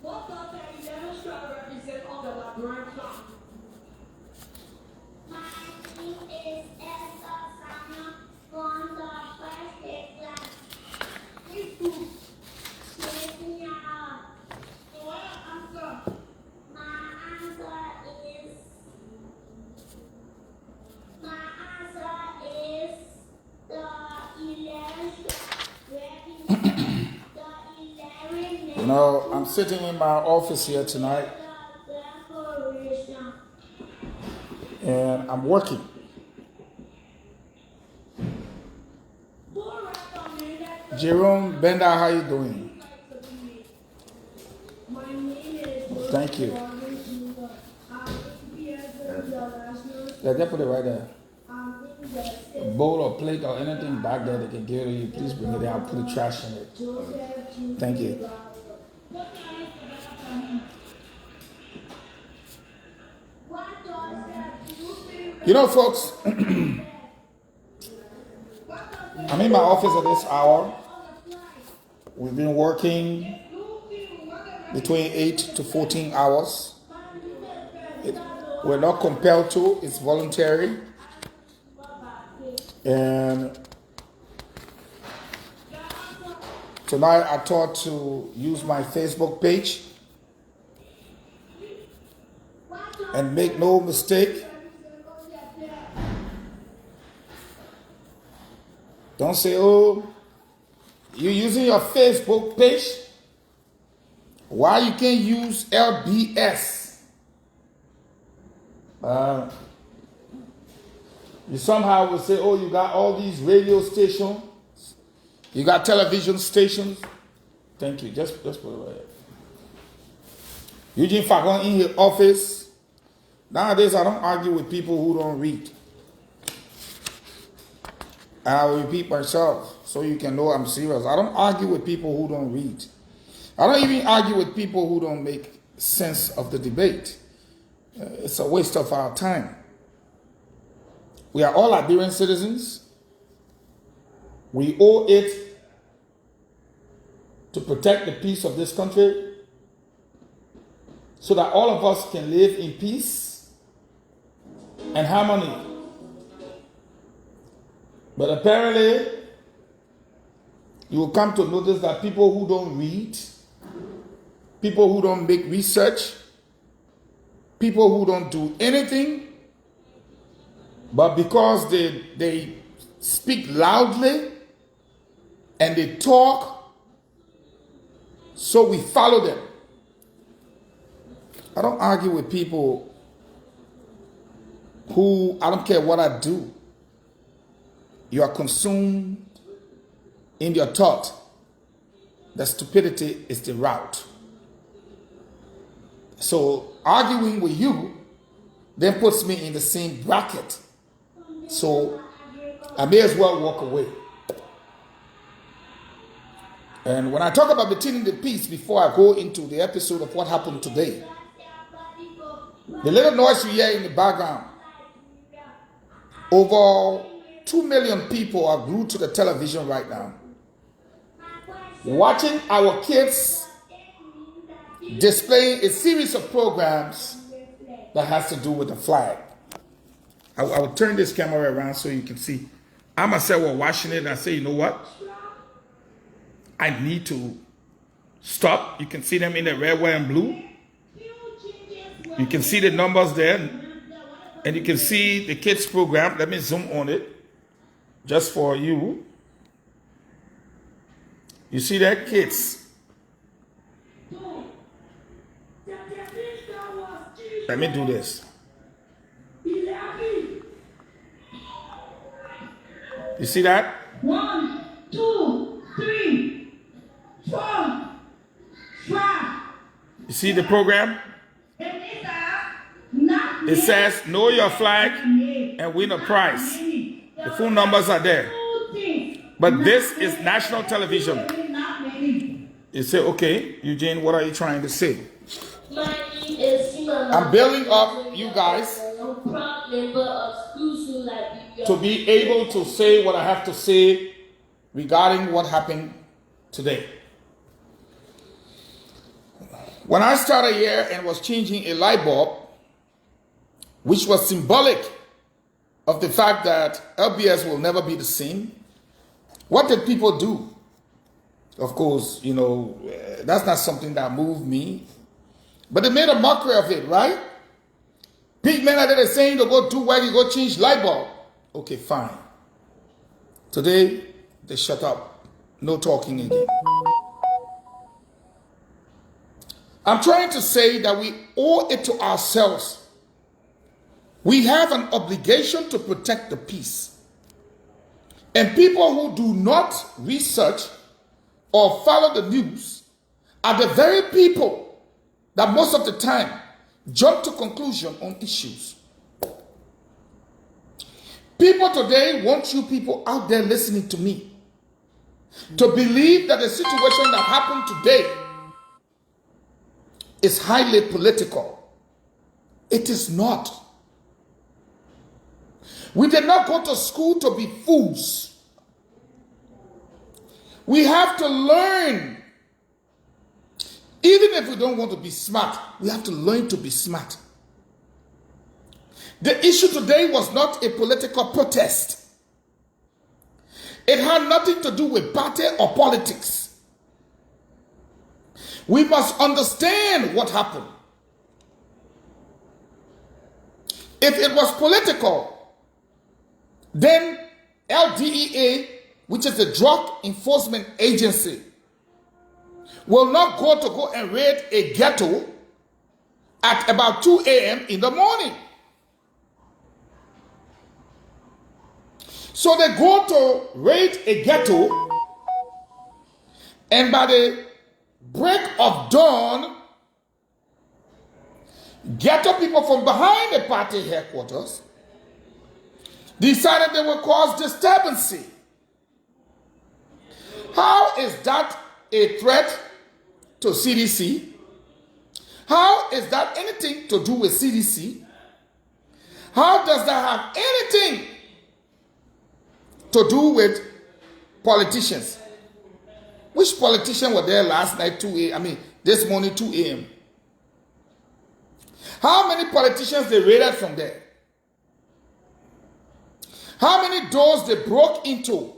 What does the 11 star represent on the Liberian flag? My name is Esther Samuel from the first day class. So what answer? My answer is the 11 You know, I'm sitting in my office here tonight and I'm working. Jerome Bender, how you doing? Thank you. Yeah, they put it right there. A bowl or plate or anything back there they can give to you. Please bring it in. I'll put the trash in it. Thank you. You know, folks, I'm in my office at this hour. We've been working between 8 to 14 hours. We're not compelled to, it's voluntary. And tonight I thought to use my Facebook page and make no mistake. Don't say, oh, you're using your Facebook page. Why you can't use LBS? You somehow will say, oh, you got all these radio stations. You got television stations. Thank you. Just put it right here. Eugene Fahngon in his office. Nowadays, I don't argue with people who don't read. And I will repeat myself so you can know I'm serious. I don't argue with people who don't read. I don't even argue with people who don't make sense of the debate. It's a waste of our time. We are all Liberian citizens. We owe it to protect the peace of this country so that all of us can live in peace and harmony. But apparently, you will come to notice that people who don't read, people who don't make research, people who don't do anything, but because they speak loudly and they talk, so we follow them. I don't argue with people who, I don't care what I do. You are consumed in your thought that stupidity is the route. So arguing with you then puts me in the same bracket. So I may as well walk away. And when I talk about maintaining the peace, before I go into the episode of what happened today, the little noise you hear in the background, over 2 million people are glued to the television right now, watching our kids displaying a series of programs that has to do with the flag. I will turn this camera around so you can see. I myself was watching it and I say, you know what? I need to stop. You can see them in the red, white, and blue. You can see the numbers there. And you can see the kids program. Let me zoom on it just for you. You see that, kids? Let me do this. You see that? 1, 2, 3, 4, 5. You see the program? It says, know your flag and win a prize. The phone numbers are there. But this is national television. You say, okay, Eugene, what are you trying to say? I'm building up you guys to be able to say what I have to say regarding what happened today. When I started here and was changing a light bulb, which was symbolic of the fact that LBS will never be the same, what did people do? Of course, you know, that's not something that moved me. But they made a mockery of it, right? Big men are there saying to go do what, you go change light bulb. Okay, fine. Today, they shut up. No talking again. I'm trying to say that we owe it to ourselves. We have an obligation to protect the peace. And people who do not research or follow the news are the very people that most of the time jump to conclusion on issues. People today want you people out there listening to me to believe that the situation that happened today is highly political. It is not. We did not go to school to be fools. We have to learn. Even if we don't want to be smart, we have to learn to be smart. The issue today was not a political protest. It had nothing to do with party or politics. We must understand what happened. If it was political, then LDEA, which is the Drug Enforcement Agency, will not go and raid a ghetto at about 2 a.m. in the morning. So they go to raid a ghetto, and by the break of dawn, ghetto people from behind the party headquarters decided they would cause disturbance. How is that a threat to CDC? How is that anything to do with CDC? How does that have anything to do with politicians? Which politician were there last night 2 a.m.? I mean, this morning 2 a.m.? How many politicians they raided from there? How many doors they broke into?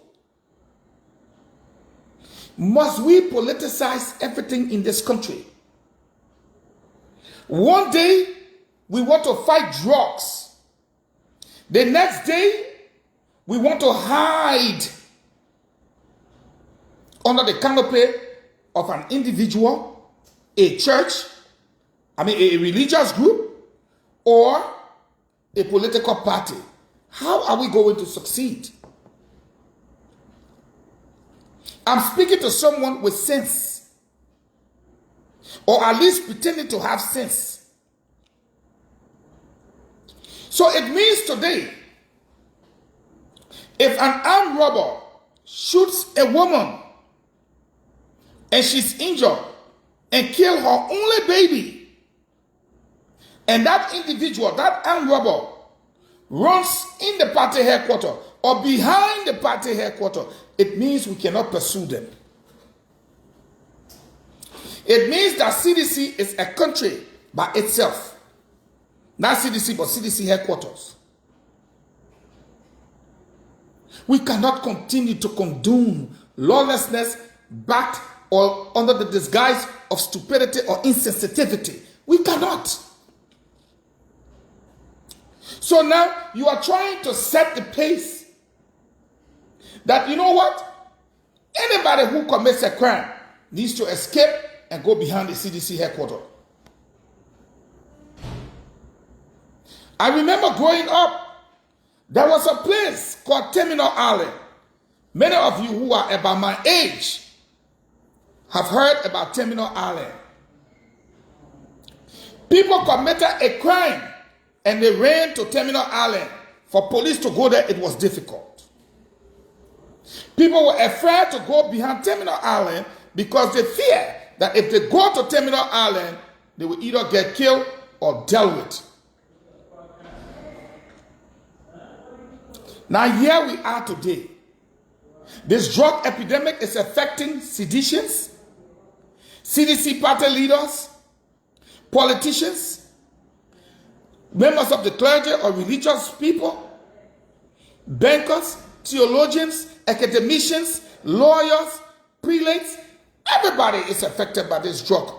Must we politicize everything in this country? One day, we want to fight drugs. The next day, we want to hide under the canopy of an individual, a church, a religious group, or a political party. How are we going to succeed? I'm speaking to someone with sense, or at least pretending to have sense. So it means today, if an armed robber shoots a woman and she's injured and kill her only baby, and that individual, that armed robber, runs in the party headquarters or behind the party headquarters, it means we cannot pursue them. It means that CDC is a country by itself. Not CDC, but CDC headquarters. We cannot continue to condone lawlessness backed or under the disguise of stupidity or insensitivity. We cannot. So now you are trying to set the pace that, you know what? Anybody who commits a crime needs to escape and go behind the CDC headquarters. I remember growing up, there was a place called Terminal Island. Many of you who are about my age have heard about Terminal Island. People committed a crime and they ran to Terminal Island. For police to go there, it was difficult. People were afraid to go behind Terminal Island because they fear that if they go to Terminal Island, they will either get killed or dealt with. Now here we are today. This drug epidemic is affecting seditionists, CDC party leaders, politicians, members of the clergy or religious people, bankers, theologians, academicians, lawyers, prelates, everybody is affected by this drug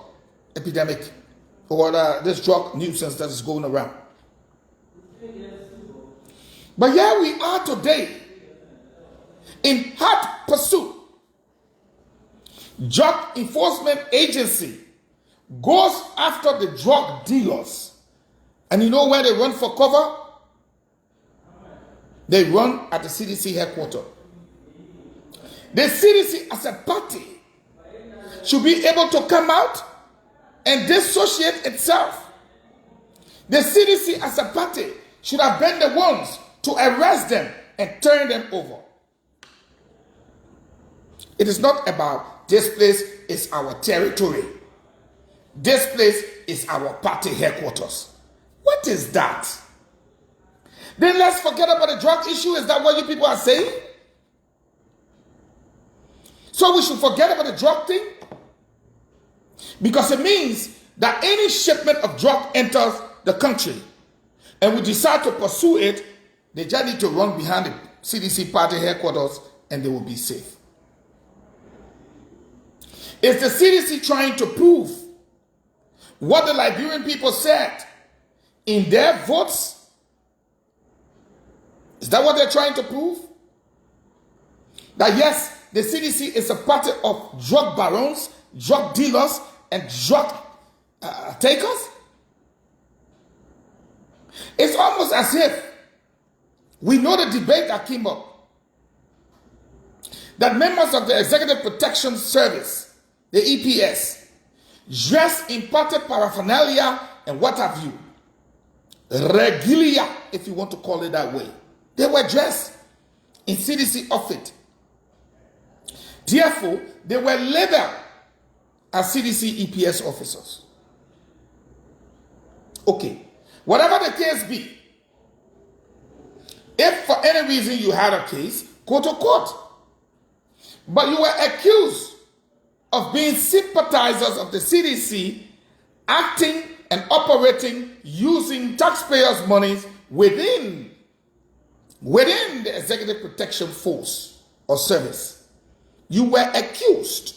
epidemic or this drug nuisance that is going around. But here we are today in hot pursuit. Drug Enforcement Agency goes after the drug dealers. And you know where they run for cover? They run at the CDC headquarters. The CDC as a party should be able to come out and dissociate itself. The CDC as a party should have been the ones to arrest them and turn them over. It is not about this place is our territory. This place is our party headquarters. What is that? Then let's forget about the drug issue. Is that what you people are saying? So we should forget about the drug thing? Because it means that any shipment of drug enters the country and we decide to pursue it, they just need to run behind the CDC party headquarters and they will be safe. Is the CDC trying to prove what the Liberian people said in their votes? Is that what they're trying to prove? That yes, the CDC is a party of drug barons, drug dealers, and drug takers? It's almost as if we know the debate that came up. That members of the Executive Protection Service, the EPS, dressed in party paraphernalia and what have you, regalia, if you want to call it that way. They were dressed in CDC outfit. Therefore, they were labeled as CDC EPS officers. Okay, whatever the case be, if for any reason you had a case, go to court. But you were accused of being sympathizers of the CDC, acting and operating using taxpayers' monies within the Executive Protection Force or Service. You were accused.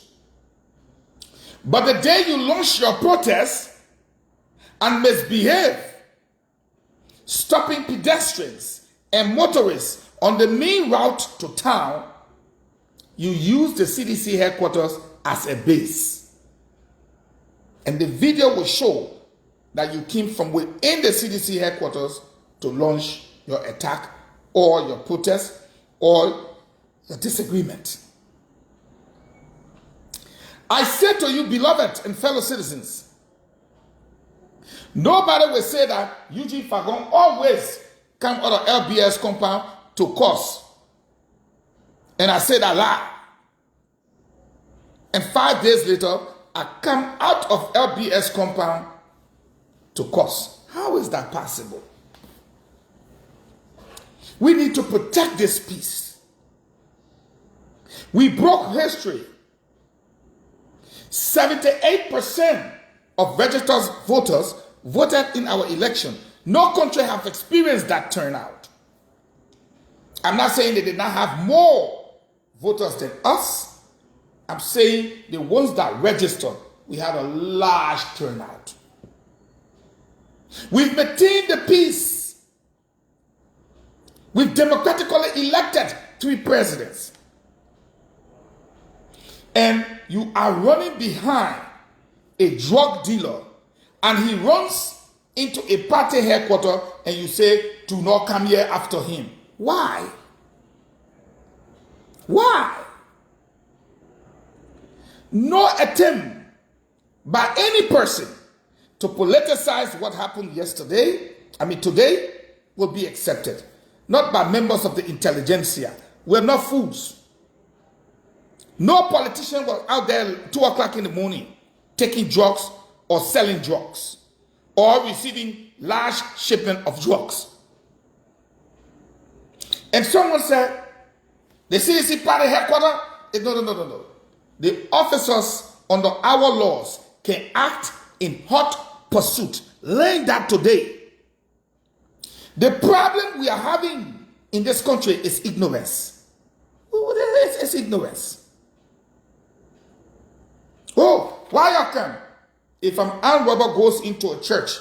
But the day you launched your protest and misbehave, stopping pedestrians and motorists on the main route to town, you used the CDC headquarters as a base. And the video will show that you came from within the CDC headquarters to launch your attack or your protest or your disagreement. I say to you, beloved and fellow citizens, nobody will say that Eugene Fahngon always come out of LBS compound to cause. And I say that lie. And 5 days later, I come out of LBS compound to cause. How is that possible? We need to protect this peace. We broke history. 78% of registered voters voted in our election. No country have experienced that turnout. I'm not saying they did not have more voters than us. I'm saying the ones that registered, we had a large turnout. We've maintained the peace. We've democratically elected 3 presidents. And you are running behind a drug dealer and he runs into a party headquarters and you say, do not come here after him. Why? Why? No attempt by any person to politicize what happened today will be accepted. Not by members of the intelligentsia. We're not fools. No politician was out there 2 o'clock in the morning taking drugs or selling drugs or receiving large shipment of drugs. And someone said, the CDC party headquarters, no. The officers under our laws can act in hot pursuit. Learn that today. The problem we are having in this country is ignorance. It's ignorance. Oh, why you come? If an armed robber goes into a church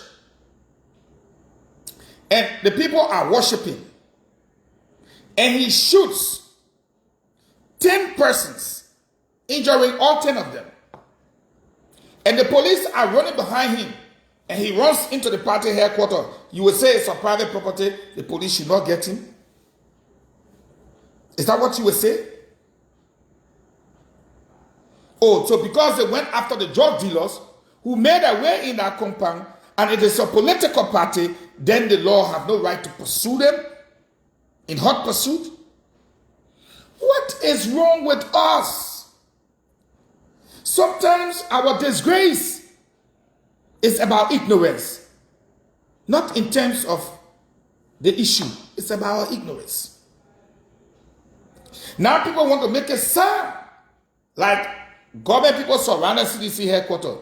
and the people are worshiping and he shoots 10 persons, injuring all 10 of them, and the police are running behind him and he runs into the party headquarters, you will say it's a private property, the police should not get him? Is that what you will say? Oh, so because they went after the drug dealers who made their way in that compound and it is a political party, then the law have no right to pursue them in hot pursuit? What is wrong with us? Sometimes our disgrace is about ignorance, not in terms of the issue. It's about our ignorance. Now people want to make it sound like government people surround the CDC headquarters.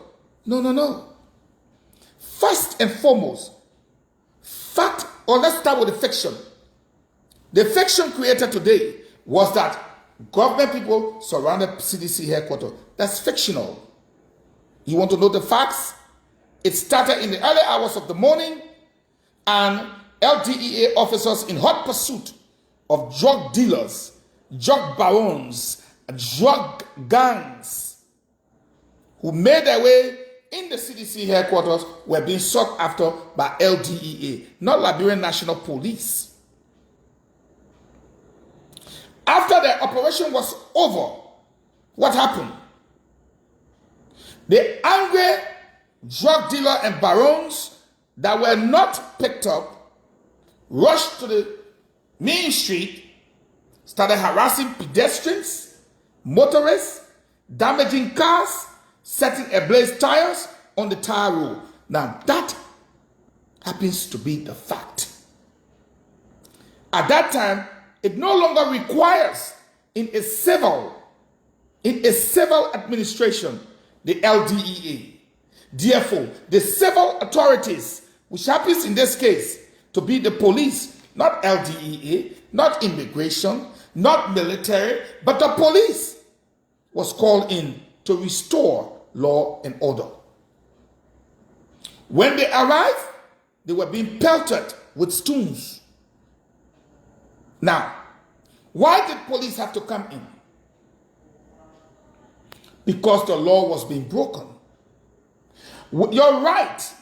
No. First and foremost, fact, or let's start with the fiction. The fiction created today was that government people surrounded CDC headquarters. That's fictional. You want to know the facts? It started in the early hours of the morning, and LDEA officers in hot pursuit of drug dealers, drug barons, drug gangs who made their way in the CDC headquarters were being sought after by LDEA, not Liberian National Police. After the operation was over, what happened? The angry drug dealer and barons that were not picked up rushed to the main street, started harassing pedestrians, motorists, damaging cars, setting ablaze tires on the tire road. Now that happens to be the fact. At that time, it no longer requires in a civil administration the LDEA. Therefore, the civil authorities, which happens in this case to be the police, not LDEA, not immigration, not military, but the police, was called in to restore law and order. When they arrived, they were being pelted with stones. Now, why did police have to come in? Because the law was being broken. Your right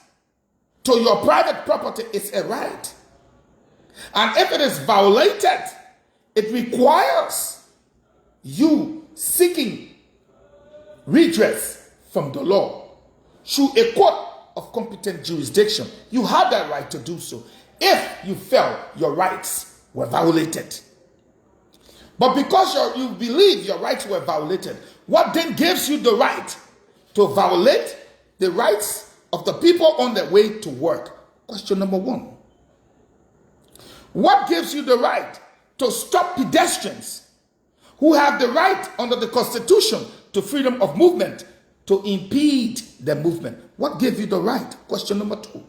to your private property is a right. And if it is violated, it requires you seeking redress from the law through a court of competent jurisdiction. You have that right to do so if you felt your rights were violated. But because you believe your rights were violated, what then gives you the right to violate the rights of the people on their way to work? Question number one. What gives you the right to stop pedestrians who have the right under the Constitution to freedom of movement to impede the movement? What gives you the right? Question number two.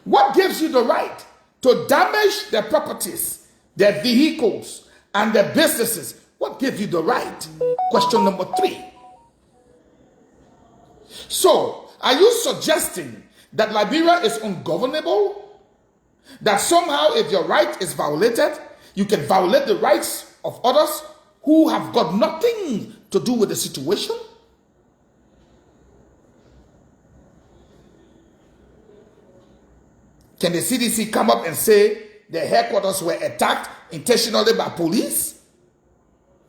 What gives you the right to damage their properties, their vehicles, and their businesses? What gives you the right? Question number three. So, are you suggesting that Liberia is ungovernable? That somehow if your right is violated, you can violate the rights of others who have got nothing to do with the situation? Can the CDC come up and say their headquarters were attacked intentionally by police?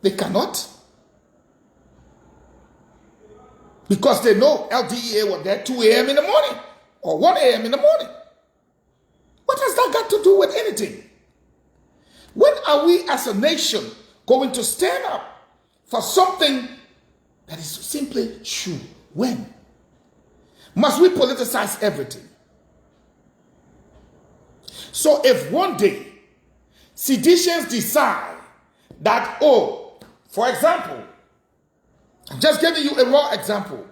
They cannot. Because they know LDEA were there 2 a.m. in the morning or 1 a.m. in the morning. What has that got to do with anything? When are we as a nation going to stand up for something that is simply true? When? Must we politicize everything? So if one day seditionists decide that, for example, I'm just giving you a raw example,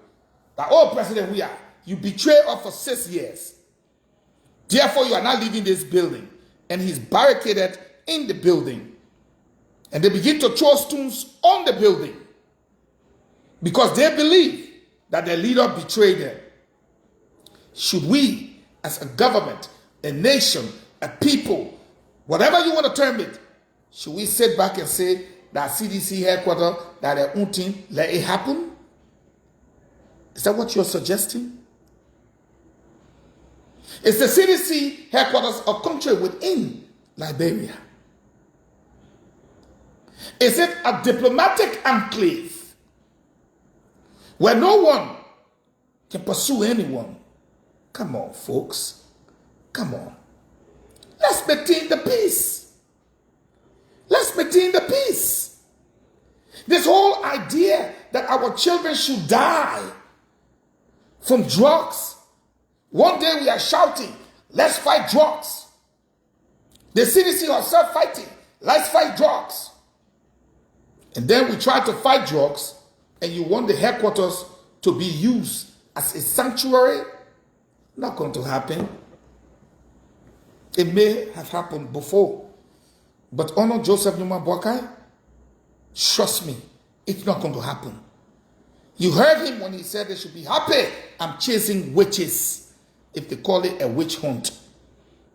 that, President, you betrayed us for 6 years. Therefore, you are not leaving this building. And he's barricaded in the building. And they begin to throw stones on the building because they believe that their leader betrayed them. Should we, as a government, a nation, a people, whatever you want to term it, should we sit back and say that CDC headquarters, that their own thing, let it happen? Is that what you're suggesting? Is the CDC headquarters a country within Liberia? Is it a diplomatic enclave where no one can pursue anyone? Come on, folks. Come on. Let's maintain the peace. Let's maintain the peace. This whole idea that our children should die from drugs. One day we are shouting, let's fight drugs. The CDC herself fighting, let's fight drugs. And then we try to fight drugs, and you want the headquarters to be used as a sanctuary? Not going to happen. It may have happened before. But Honor Joseph Numa Boakai, trust me, it's not going to happen. You heard him when he said they should be happy. I'm chasing witches, if they call it a witch hunt.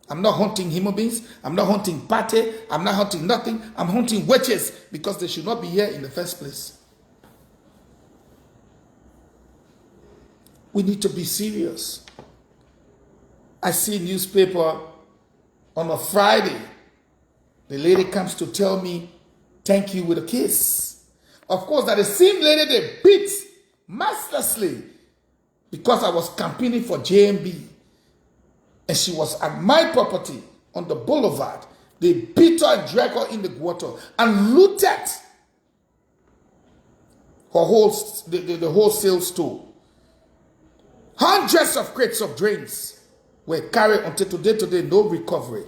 I'm not hunting human beings. I'm not hunting party. I'm not hunting nothing. I'm hunting witches because they should not be here in the first place. We need to be serious. I see a newspaper on a Friday. The lady comes to tell me, thank you with a kiss. Of course, that the same lady they beat mercilessly because I was campaigning for JMB. And she was at my property on the boulevard. They beat her and dragged her in the water and looted her the wholesale store. Hundreds of crates of drinks were carried until today, no recovery.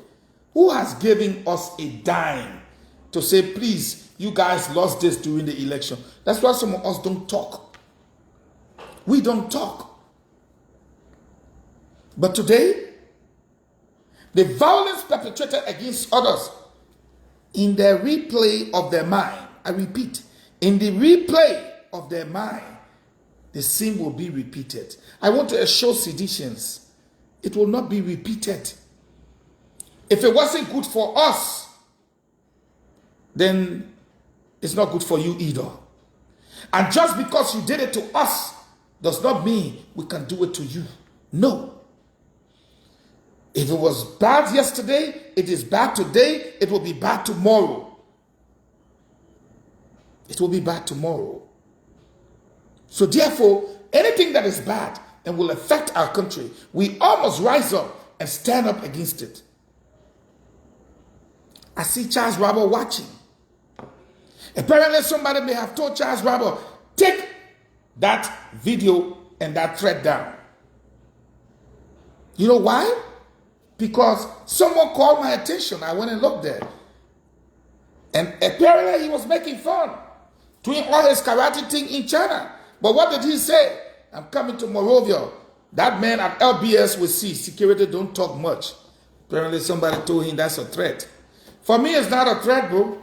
Who has given us a dime to say, please, you guys lost this during the election? That's why some of us don't talk. We don't talk. But today, the violence perpetrated against others in the replay of their mind, I repeat, in the replay of their mind, the sin will be repeated. I want to assure Seditians, it will not be repeated. If it wasn't good for us, then it's not good for you either. And just because you did it to us does not mean we can do it to you. No. If it was bad yesterday, it is bad today, it will be bad tomorrow. It will be bad tomorrow. So therefore, anything that is bad and will affect our country, we all must rise up and stand up against it. I see Charles Robert watching. Apparently somebody may have told Charles Robert, take that video and that thread down. You know why? Because someone called my attention. I went and looked there. And apparently he was making fun, doing all his karate thing in China. But what did he say? I'm coming to Morovia. That man at LBS will see. Security don't talk much. Apparently somebody told him that's a threat. For me, it's not a threat, bro.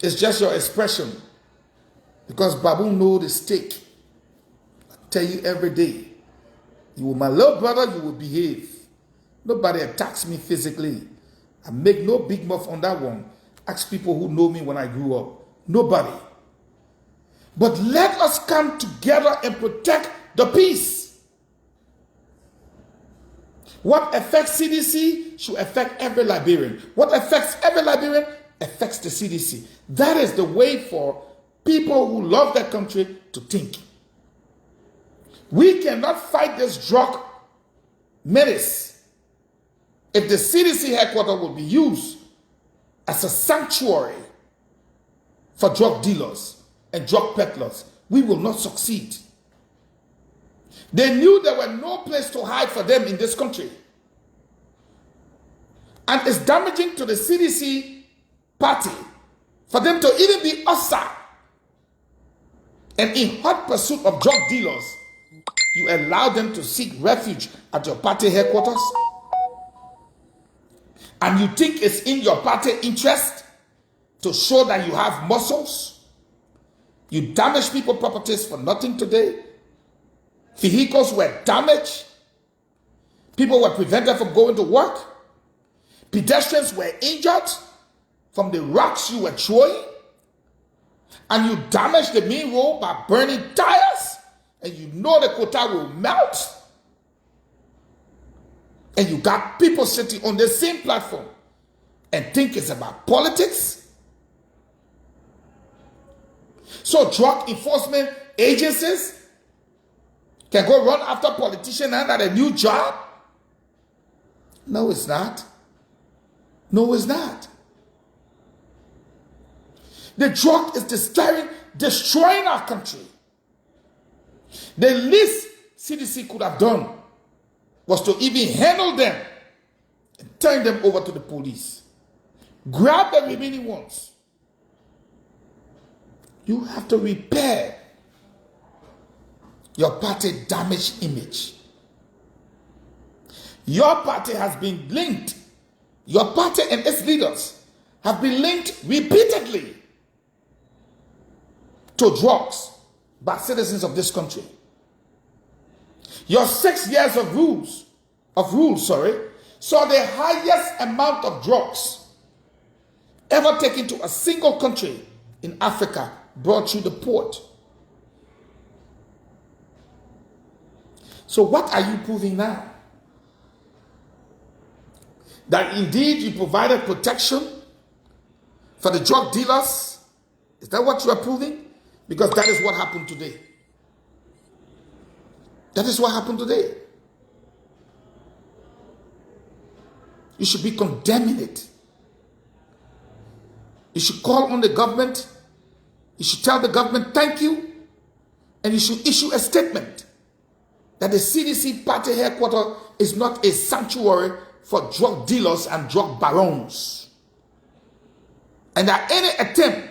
It's just your expression. Because Baboon know the stake. I tell you every day. You are my little brother, you will behave. Nobody attacks me physically. I make no big mouth on that one. Ask people who know me when I grew up. Nobody. But let us come together and protect the peace. What affects CDC should affect every Liberian. What affects every Liberian affects the CDC. That is the way for people who love their country to think. We cannot fight this drug menace if the CDC headquarters will be used as a sanctuary for drug dealers and drug peddlers. We will not succeed. They knew there were no place to hide for them in this country. And it's damaging to the CDC party for them to even be outside and in hot pursuit of drug dealers. you allow them to seek refuge at your party headquarters? And you think it's in your party interest to show that you have muscles? You damage people's properties for nothing today. Vehicles were damaged. People were prevented from going to work. Pedestrians were injured from the rocks you were throwing. And you damaged the main road by burning tires. And you know the quota will melt. And you got people sitting on the same platform and think it's about politics. So drug enforcement agencies can go run after politicians and at a new job? No, it's not. No, it's not. The drug is destroying our country. The least CDC could have done was to even handle them and turn them over to the police. Grab the remaining ones. You have to repair your party damaged image. Your party has been linked. Your party and its leaders have been linked repeatedly to drugs by citizens of this country. Your 6 years of rules, saw the highest amount of drugs ever taken to a single country in Africa brought through the port. So what are you proving now? That indeed you provided protection for the drug dealers? Is that what you are proving? Because that is what happened today. That is what happened today. You should be condemning it. You should call on the government. You should tell the government thank you. And you should issue a statement that the CDC party headquarters is not a sanctuary for drug dealers and drug barons. And that any attempt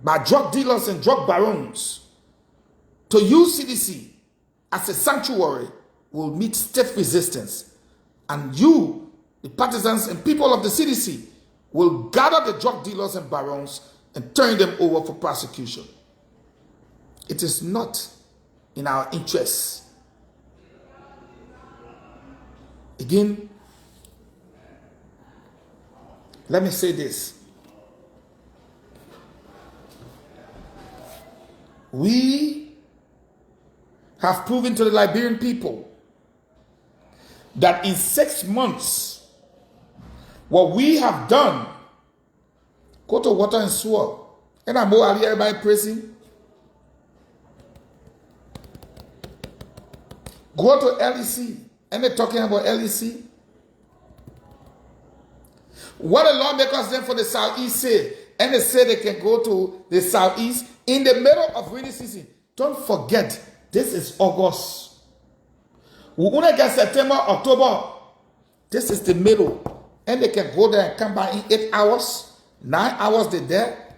by drug dealers and drug barons to use CDC as a sanctuary will meet stiff resistance. And you, the partisans and people of the CDC, will gather the drug dealers and barons and turn them over for prosecution. It is not in our interests. Again, let me say this. We have proven to the Liberian people that in 6 months, what we have done, go to water and swore, and I'm more everybody praising. Go to LEC, and they're talking about LEC. What the lawmakers then for the Southeast say, and they say they can go to the Southeast in the middle of rainy season. Don't forget, this is August. We only get September, October. This is the middle. And they can go there and come back in 8 hours, 9 hours they're there.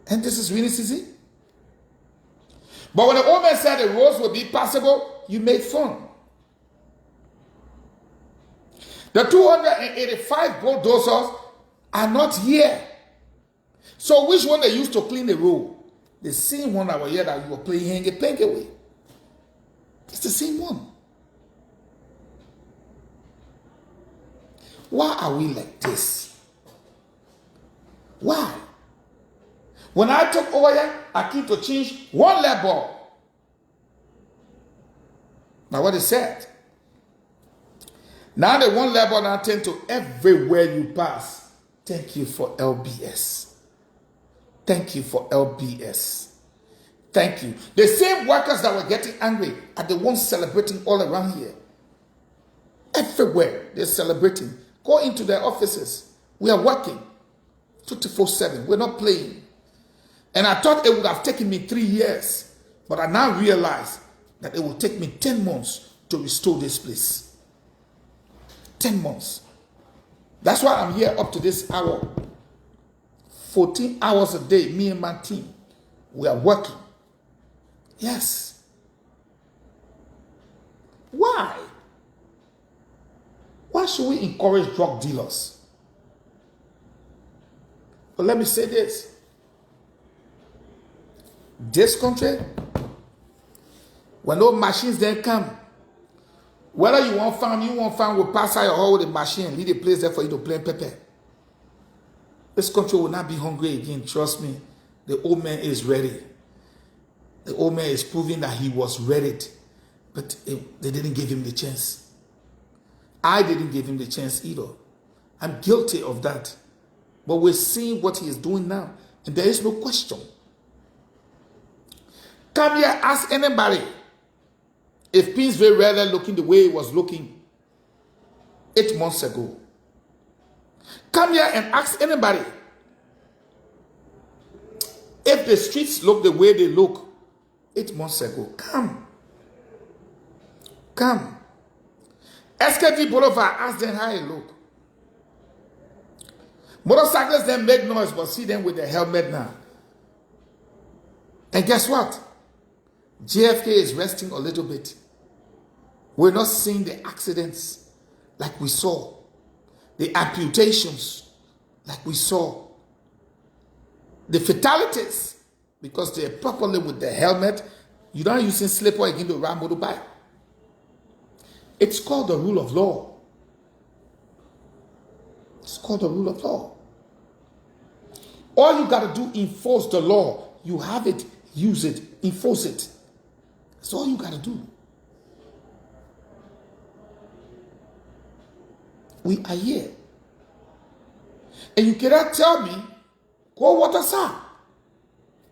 And this is rainy season. But when the old man said the roads would be passable, you made fun. The 285 bulldozers are not here. So which one they used to clean the road? The same one that was here that you were playing henge-penge with. It's the same one. Why are we like this? Why? When I took over here, I came to change one light bulb. Now what is said? Now the one light bulb now tend to everywhere you pass. Thank you for LBS. Thank you for LBS. Thank you. The same workers that were getting angry are the ones celebrating all around here. Everywhere they're celebrating. Go into their offices. We are working 24/7. We're not playing. And I thought it would have taken me 3 years. But I now realize that it will take me 10 months to restore this place. 10 months. That's why I'm here up to this hour. 14 hours a day, me and my team. We are working. Yes. Why? Why should we encourage drug dealers? But let me say this. This country, when those machines then come, whether you want farm will pass out your hall with a machine, leave a place there for you to play pepper. This country will not be hungry again. Trust me. The old man is ready. The old man is proving that he was ready. But they didn't give him the chance. I didn't give him the chance either. I'm guilty of that. But we're seeing what he is doing now. And there is no question. Come here, ask anybody if Pinsville rather looking the way it was looking 8 months ago. Come here and ask anybody if the streets look the way they look 8 months ago. Come. SKT Boulevard, ask them how it look. Motorcyclists then make noise, but see them with their helmet now. And guess what? JFK is resting a little bit. We're not seeing the accidents like we saw. The amputations like we saw. The fatalities, because they're properly with the helmet. You're not using slipper again to ride motorbike. It's called the rule of law. It's called the rule of law. All you got to do, enforce the law. You have it, use it, enforce it. That's all you got to do. We are here. And you cannot tell me, go water, sir.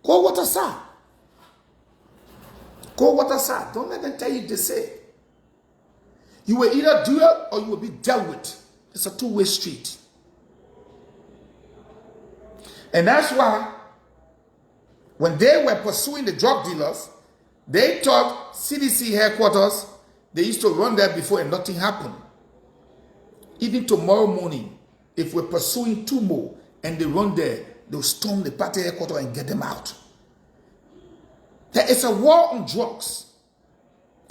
Go water, sir. Go water, sir. Don't let them tell you to say. You will either do it or you will be dealt with. It's a two-way street. And that's why when they were pursuing the drug dealers, they thought CDC headquarters, they used to run there before and nothing happened. Even tomorrow morning, if we're pursuing 2 more and they run there, they'll storm the party headquarters and get them out. There is a war on drugs.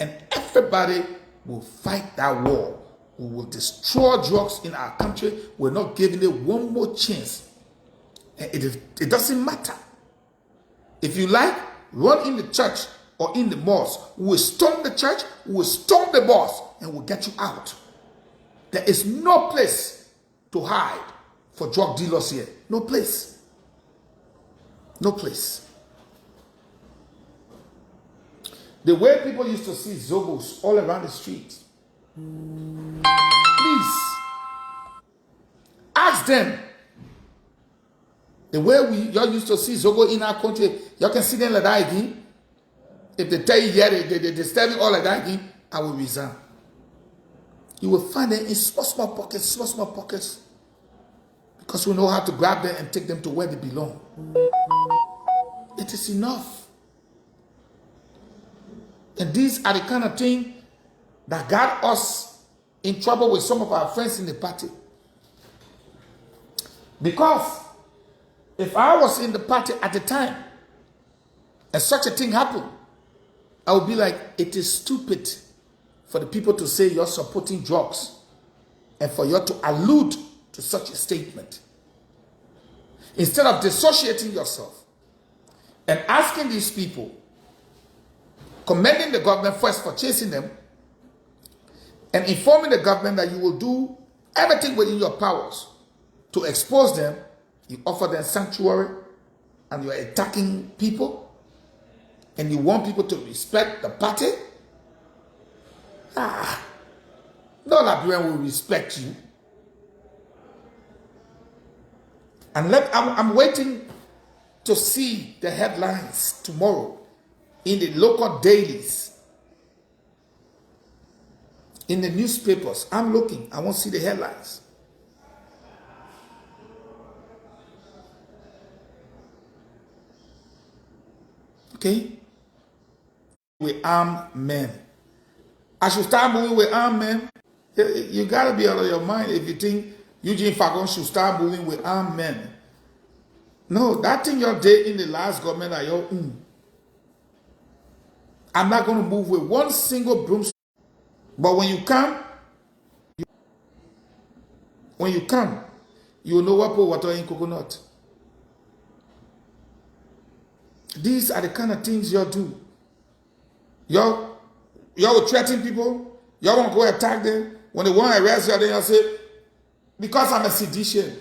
And everybody will fight that war. We will destroy drugs in our country. We're not giving it one more chance. And it doesn't matter. If you like, run in the church or in the mosque. We will storm the church, we will storm the mosque, and we'll get you out. There is no place to hide for drug dealers here. No place. No place. The way people used to see Zogos all around the street. Please, ask them. The way y'all used to see Zogo in our country, y'all can see them like that again. If they tell you, yeah, they disturb you all like that again, I will resign. You will find them in small pockets, because we know how to grab them and take them to where they belong. It is enough. And these are the kind of things that got us in trouble with some of our friends in the party. Because if I was in the party at the time and such a thing happened, I would be like, it is stupid for the people to say you're supporting drugs and for you to allude to such a statement. Instead of dissociating yourself and asking these people, commending the government first for chasing them, and informing the government that you will do everything within your powers to expose them, you offer them sanctuary, and you're attacking people, and you want people to respect the party. No Liberian will respect you. And I'm waiting to see the headlines tomorrow in the local dailies, in the newspapers. I'm looking. I want to see the headlines. Okay? With armed men. I should start moving with armed men. You got to be out of your mind if you think Eugene Fahngon should start moving with armed men. No, that thing you did in the last government are your own. I'm not going to move with one single broomstick. But when you come, you know what put water in coconut. These are the kind of things y'all do. Y'all will threaten people. Y'all want to go attack them. When they want to arrest you, then y'all say, because I'm a sedition.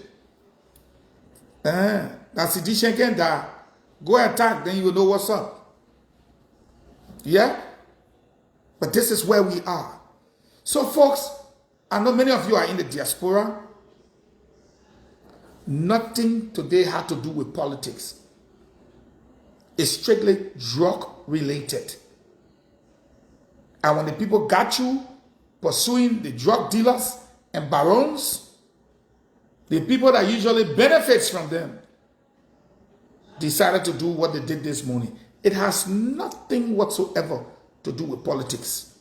That sedition can die. Go attack, then you will know what's up. Yeah? But this is where we are. So folks, I know many of you are in the diaspora. Nothing today had to do with politics. It's strictly drug related. And when the people got you pursuing the drug dealers and barons, the people that usually benefits from them decided to do what they did this morning. It has nothing whatsoever to do with politics.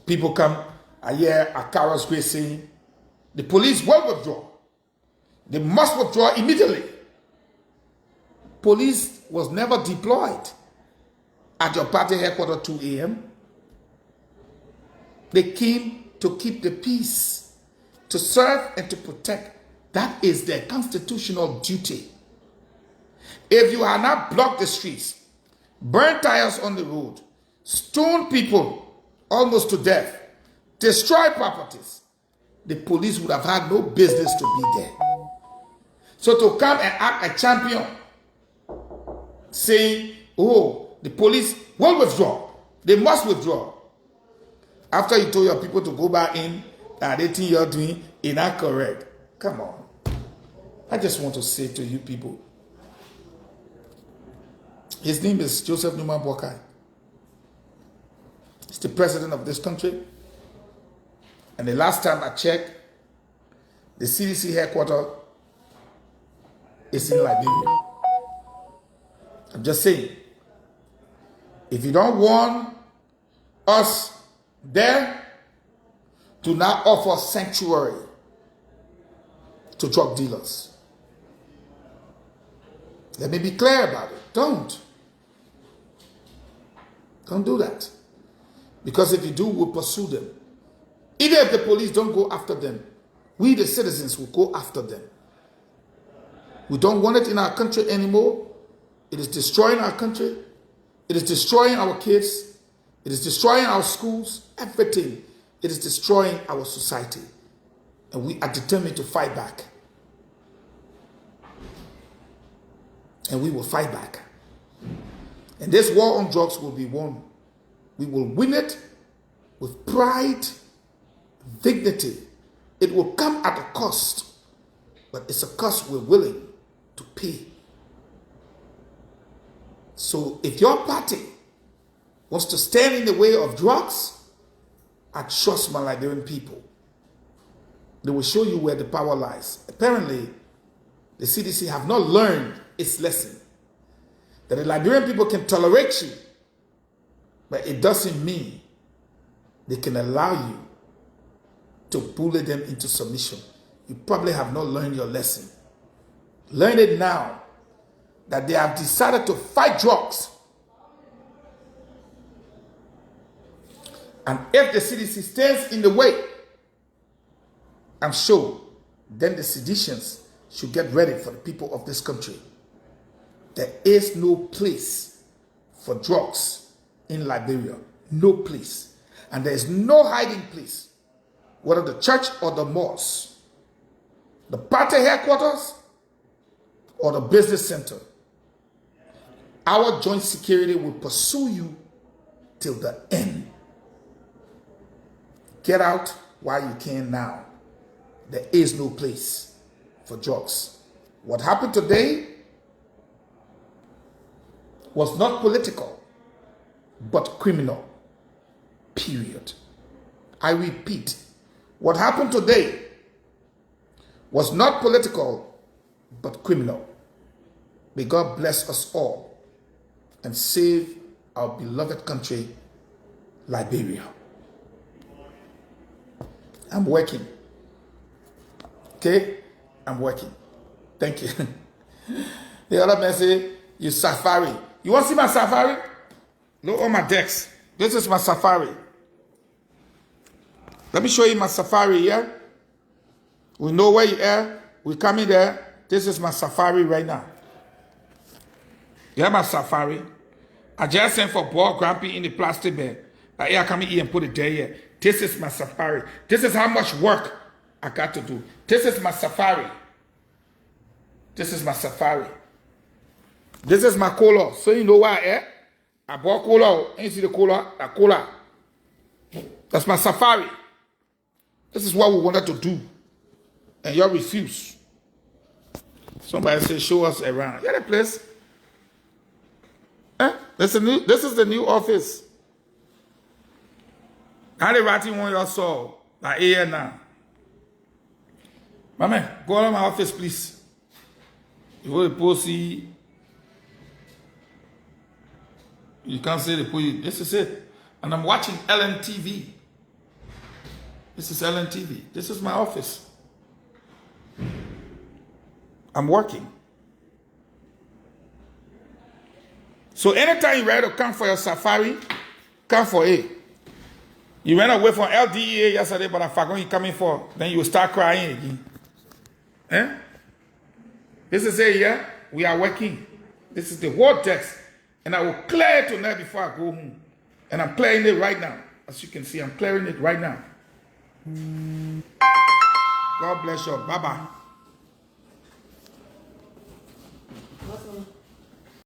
People come, I hear Akara's Grace saying, the police will withdraw. They must withdraw immediately. Police was never deployed at your party headquarters 2 a.m. They came to keep the peace, to serve and to protect. That is their constitutional duty. If you have not blocked the streets, burn tires on the road, stone people almost to death, destroy properties, the police would have had no business to be there. So to come and act a champion, saying, oh, the police will withdraw, they must withdraw. After you told your people to go back in, that they think you're doing is not correct. Come on. I just want to say to you people, his name is Joseph Numa Boakai. He's the president of this country. And the last time I checked, the CDC headquarters is in Liberia. I'm just saying, if you don't want us there to now offer sanctuary to drug dealers, let me be clear about it. Don't do that. Because if you do, we'll pursue them. Even if the police don't go after them, we the citizens will go after them. We don't want it in our country anymore. It is destroying our country. It is destroying our kids. It is destroying our schools, everything. It is destroying our society. And we are determined to fight back. And we will fight back. And this war on drugs will be won. We will win it with pride, dignity. It will come at a cost, but it's a cost we're willing to pay. So if your party wants to stand in the way of drugs, I trust my Liberian people. They will show you where the power lies. Apparently, the CDC have not learned its lesson. That the Liberian people can tolerate you, but it doesn't mean they can allow you to bully them into submission. You probably have not learned your lesson. Learn it now that they have decided to fight drugs. And if the CDC stands in the way, I'm sure then the seditions should get ready for the people of this country. There is no place for drugs in Liberia. No place. And there is no hiding place, whether the church or the mosque, the party headquarters or the business center. Our joint security will pursue you till the end. Get out while you can now. There is no place for drugs. What happened today was not political, but criminal. Period. I repeat, what happened today was not political, but criminal. May God bless us all and save our beloved country, Liberia. I'm working. Okay? I'm working. Thank you. The other man say, you safari. You want to see my safari? Look on my decks. This is my safari. Let me show you my safari here. We know where you are. We coming there. This is my safari right now. You have my safari. I just sent for ball grumpy in the plastic bag. Like, yeah, come here and put it there. Yeah. This is my safari. This is how much work I got to do. This is my safari. This is my safari. This is my color. So you know why I am? I bought color. And you see the color? That color. That's my safari. This is what we wanted to do. And y'all refuse. Somebody said, show us around. Yeah, the place. This is the new office. How the writing one y'all saw? Like here now. My man, go out of my office, please. You want to post see. You can't say the police. This is it. And I'm watching LNTV. This is LNTV. This is my office. I'm working. So anytime you're ready to come for your safari, come for it. You ran away from LDEA yesterday, but I'm Fahngon you coming for. Then you will start crying again. Eh? This is it, yeah? We are working. This is the whole text. And I will clear it tonight before I go home. And I'm clearing it right now. As you can see, I'm clearing it right now. God bless you. Bye-bye.